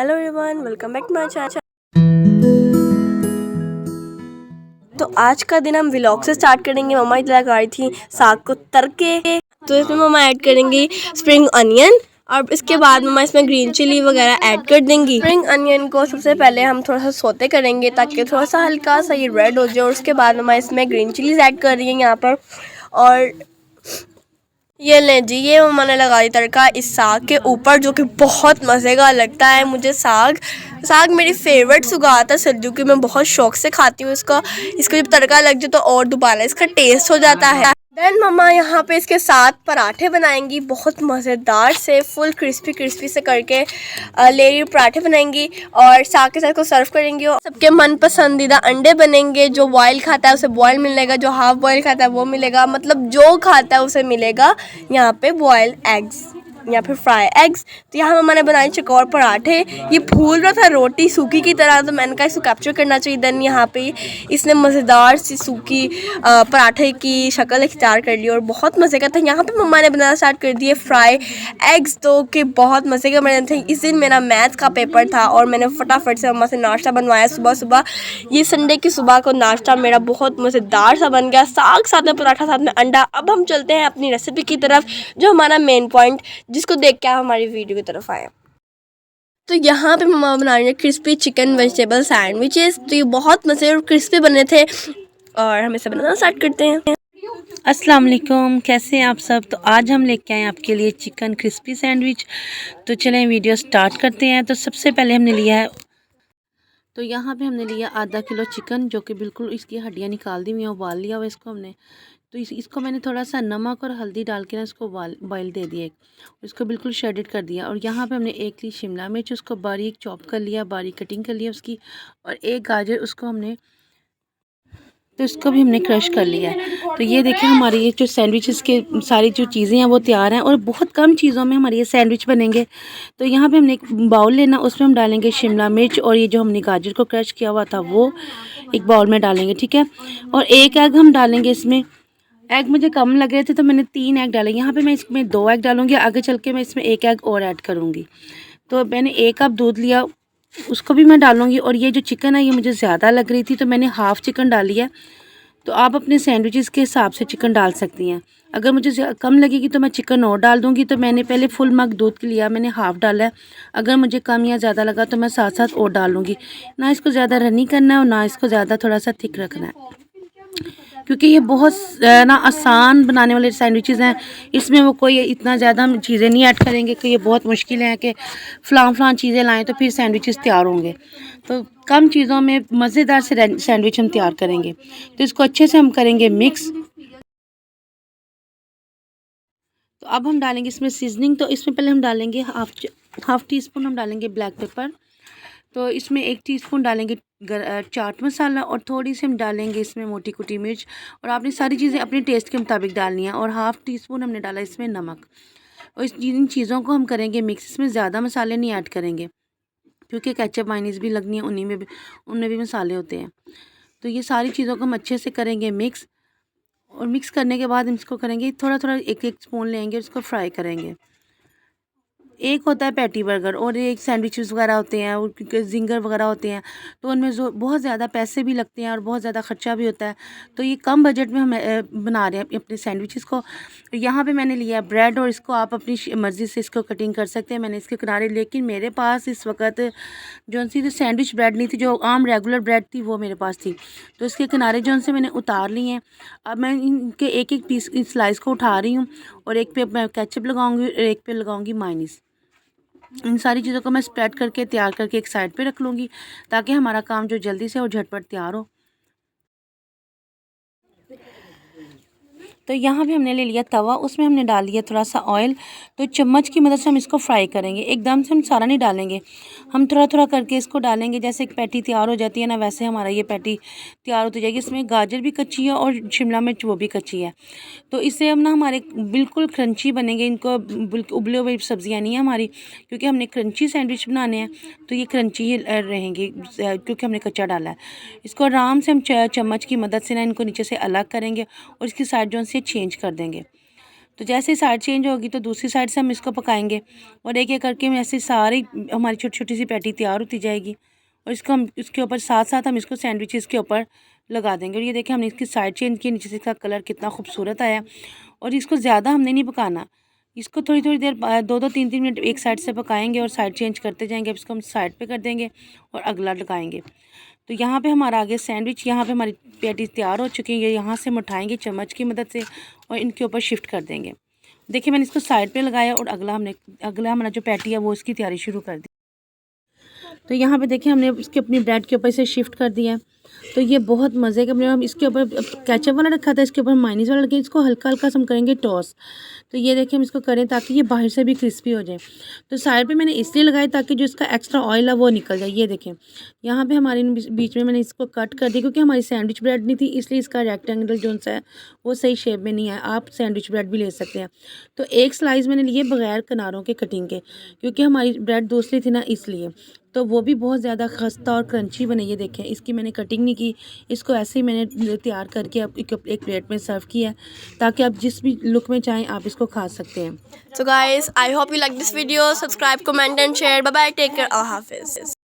Hello everyone, welcome back to my channel. तो आज का दिन हम व्लॉग से स्टार्ट करेंगे। मम्मा इधर लगाई थी साग को तड़के, तो इसमें मम्मा ऐड करेंगी स्प्रिंग अनियन और इसके बाद मम्मा इसमें ग्रीन चिली वगैरह ऐड कर देंगी। स्प्रिंग अनियन को सबसे पहले हम थोड़ा सा सोते करेंगे ताकि थोड़ा सा हल्का सा ये रेड हो जाए, और उसके बाद मम्मा इसमें ग्रीन चिलीज ऐड कर रही है यहाँ पर। और ये लें जी, ये मम्मा ने लगा दी तड़का इस साग के ऊपर, जो कि बहुत मज़े का लगता है। मुझे साग मेरी फेवरेट सुगात है सर्दियों की, मैं बहुत शौक से खाती हूँ इसको जब तड़का लग जाए तो और दोबारा इसका टेस्ट हो जाता है। देन मम्मा यहाँ पे इसके साथ पराठे बनाएंगी, बहुत मज़ेदार से फुल क्रिस्पी से करके लेयरी पराठे बनाएंगी और साग के साथ को सर्व करेंगी। और सबके मन पसंदीदा अंडे बनेंगे। जो बॉयल खाता है उसे बॉयल मिलेगा, जो हाफ बॉयल खाता है वो मिलेगा, मतलब जो खाता है उसे मिलेगा यहाँ पे बॉयल एग्स या फिर फ्राई एग्स। तो यहाँ मम्मा ने बनाए चकोर पराठे। ये फूल रहा था रोटी सूखी की तरह, तो मैंने कहा इसको कैप्चर करना चाहिए। देन यहाँ पे इसने मज़ेदार सी सूखी पराठे की शक्ल इख्तियार कर ली और बहुत मज़े का था। यहाँ पे मम्मा ने बनाना स्टार्ट कर दिए फ्राई एग्स, तो कि बहुत मज़े का बने थे। इस दिन मेरा मैथ का पेपर था और मैंने फटाफट से मम्मा से नाश्ता बनवाया सुबह। ये संडे की सुबह को नाश्ता मेरा बहुत मज़ेदार सा बन गया, साग साथ में पराठा साथ में अंडा। अब हम चलते हैं अपनी रेसिपी की तरफ, जो हमारा मेन पॉइंट, जिसको देख के आप हमारी वीडियो की तरफ आए। तो यहाँ पे मम्मा बना रही है क्रिस्पी चिकन वेजिटेबल सैंडविचेस। तो ये बहुत मज़े और क्रिस्पी बने थे और हम इसे बनाना स्टार्ट करते हैं। अस्सलाम वालेकुम, कैसे हैं आप सब। तो आज हम लेके आए हैं आपके लिए चिकन क्रिस्पी सैंडविच। तो चलें वीडियो स्टार्ट करते हैं। तो सबसे पहले हमने लिया है, तो यहाँ पे हमने लिया आधा किलो चिकन, जो कि बिल्कुल इसकी हड्डियाँ निकाल दी हुई हैं, उबाल लिया हुआ इसको हमने। तो इसको मैंने थोड़ा सा नमक और हल्दी डाल के ना इसको बॉयल दे दिया, इसको बिल्कुल शेडेड कर दिया। और यहाँ पे हमने एक ली शिमला मिर्च, उसको बारीक चॉप कर लिया, बारीक कटिंग कर लिया उसकी। और एक गाजर, उसको हमने, तो इसको भी हमने क्रश कर लिया है। तो ये देखिए हमारी ये जो सैंडविचेस के सारी जो चीज़ें हैं वो तैयार हैं और बहुत कम चीज़ों में हमारे ये सैंडविच बनेंगे। तो यहाँ पे हमने एक बाउल लेना, उसमें हम डालेंगे शिमला मिर्च और ये जो हमने गाजर को क्रश किया हुआ था वो एक बाउल में डालेंगे, ठीक है। और एक एग हम डालेंगे इसमें। एग मुझे कम लग रहे थे तो मैंने 3 एग डाले। यहाँ पे मैं इसमें 2 एग डालूँगी, आगे चल के मैं इसमें 1 एग और ऐड करूँगी। तो मैंने 1 कप दूध लिया, उसको भी मैं डालूँगी। और ये जो चिकन है ये मुझे ज़्यादा लग रही थी तो मैंने हाफ़ चिकन डाली है। तो आप अपने सैंडविचेस के हिसाब से चिकन डाल सकती हैं। अगर मुझे कम लगेगी तो मैं चिकन और डाल दूँगी। तो मैंने पहले फुल मग दूध के लिया, मैंने हाफ़ डाला है। अगर मुझे कम या ज़्यादा लगा तो मैं साथ साथ और डाल लूँगी। ना इसको ज़्यादा रनी करना है और ना इसको ज़्यादा थोड़ा सा थिक रखना है, क्योंकि ये बहुत ना आसान बनाने वाले सैंडविचेस हैं। इसमें वो कोई इतना ज़्यादा हम चीज़ें नहीं ऐड करेंगे कि ये बहुत मुश्किल है कि फ़लाँ चीज़ें लाएँ तो फिर सैंडविचेस तैयार होंगे। तो कम चीज़ों में मज़ेदार से सैंडविच हम तैयार करेंगे। तो इसको अच्छे से हम करेंगे मिक्स। तो अब हम डालेंगे इसमें सीजनिंग। तो इसमें पहले हम डालेंगे हाफ़ टी स्पून हम डालेंगे ब्लैक पेपर। तो इसमें 1 टीस्पून डालेंगे चाट मसाला और थोड़ी सी हम डालेंगे इसमें मोटी कुटी मिर्च। और आपने सारी चीज़ें अपने टेस्ट के मुताबिक डालनी है। और हाफ़ टी स्पून हमने डाला इसमें नमक। और इन चीज़ों को हम करेंगे मिक्स। इसमें ज़्यादा मसाले नहीं ऐड करेंगे क्योंकि केचप मायोनीज़ भी लगनी है, उनमें भी मसाले होते हैं। तो ये सारी चीज़ों को हम अच्छे से करेंगे मिक्स। और मिक्स करने के बाद हम इसको करेंगे थोड़ा एक स्पून लेंगे और इसको फ्राई करेंगे। एक होता है पैटी बर्गर और एक सैंडविचेस वगैरह होते हैं और जिंगर वगैरह होते हैं। तो उनमें जो बहुत ज़्यादा पैसे भी लगते हैं और बहुत ज़्यादा ख़र्चा भी होता है। तो ये कम बजट में हम बना रहे हैं अपने सैंडविचेस को। यहाँ पे मैंने लिया ब्रेड और इसको आप अपनी मर्ज़ी से इसको कटिंग कर सकते हैं। मैंने इसके किनारे, लेकिन मेरे पास इस वक्त जो सी सैंडविच ब्रेड नहीं थी, जो आम रेगुलर ब्रेड थी वो मेरे पास थी। तो इसके किनारे जो से मैंने उतार लिए हैं। अब मैं इनके एक पीस स्लाइस को उठा रही हूँ और एक पे मैं केचप लगाऊंगी और एक पे लगाऊंगी मायोनीज़। इन सारी चीज़ों को मैं स्प्रेड करके तैयार करके एक साइड पे रख लूँगी ताकि हमारा काम जो जल्दी से और झटपट तैयार हो। तो यहाँ पे हमने ले लिया तवा, उसमें हमने डाल दिया थोड़ा सा ऑयल। तो चम्मच की मदद से हम इसको फ्राई करेंगे, एकदम से हम सारा नहीं डालेंगे, हम थोड़ा करके इसको डालेंगे। जैसे एक पैटी तैयार हो जाती है ना, वैसे हमारा ये पैटी तैयार होती जाएगी। इसमें गाजर भी कच्ची है और शिमला मिर्च वो भी कच्ची है। तो इससे हम ना हमारे बिल्कुल क्रंची बनेंगे। इनको उबले हुए सब्जियाँ नहीं है हमारी, क्योंकि हमने क्रंची सैंडविच बनाने हैं। तो ये क्रंची ही रहेंगे क्योंकि हमने कच्चा डाला है। इसको आराम से हम चम्मच की मदद से ना इनको नीचे से अलग करेंगे और इसकी साइड जो से चेंज कर देंगे। तो जैसे साइड चेंज होगी तो दूसरी साइड से हम इसको पकाएंगे और एक एक करके ऐसे सारी हमारी छोटी छोटी सी पैटी तैयार होती जाएगी और इसको हम इसके ऊपर साथ साथ हम इसको सैंडविचेस के ऊपर लगा देंगे। और ये देखिए हमने इसकी साइड चेंज की, नीचे से इसका कलर कितना खूबसूरत आया। और इसको ज़्यादा हमने नहीं पकाना, इसको थोड़ी थोड़ी देर 2-2 3-3 मिनट एक साइड से पकाएंगे और साइड चेंज करते जाएंगे। अब इसको हम साइड पे कर देंगे और अगला लगाएंगे। तो यहाँ पे हमारा आगे सैंडविच, यहाँ पे हमारी पैटी तैयार हो चुकी है। यहाँ से हम उठाएंगे चम्मच की मदद से और इनके ऊपर शिफ्ट कर देंगे। देखिए मैंने इसको साइड पे लगाया और अगला हमारा जो पैटी है वो इसकी तैयारी शुरू कर दी। तो यहाँ पे देखिए हमने इसके अपनी ब्रेड के ऊपर से शिफ्ट कर दिया। तो ये बहुत मज़े का, हम इसके ऊपर केचप वाला रखा था, इसके ऊपर मायनीज़ वाला रखें। इसको हल्का हल्का हम करेंगे टॉस। तो ये देखिए हम इसको करें ताकि ये बाहर से भी क्रिस्पी हो जाए। तो साइड पे मैंने इसलिए लगाया ताकि जो इसका एक्स्ट्रा ऑयल है वो निकल जाए। ये देखें यहाँ पे हमारे बीच में मैंने इसको कट कर दिया क्योंकि हमारी सैंडविच ब्रेड नहीं थी, इसलिए इसका रेक्टेंगल जो सा है वो सही शेप में नहीं है। आप सैंडविच ब्रेड भी ले सकते हैं। तो एक स्लाइस मैंने लिए बगैर किनारों के कटिंग के, क्योंकि हमारी ब्रेड दूसरी थी ना, इसलिए। तो वो भी बहुत ज़्यादा खस्ता और क्रंची बने। ये देखें इसकी मैंने कटिंग नहीं की, इसको ऐसे ही मैंने तैयार करके अब एक प्लेट में सर्व किया है ताकि आप जिस भी लुक में चाहें आप इसको खा सकते हैं। So guys, I hope you like this video. Subscribe, comment and share. Bye bye. Take care. Allah Hafiz.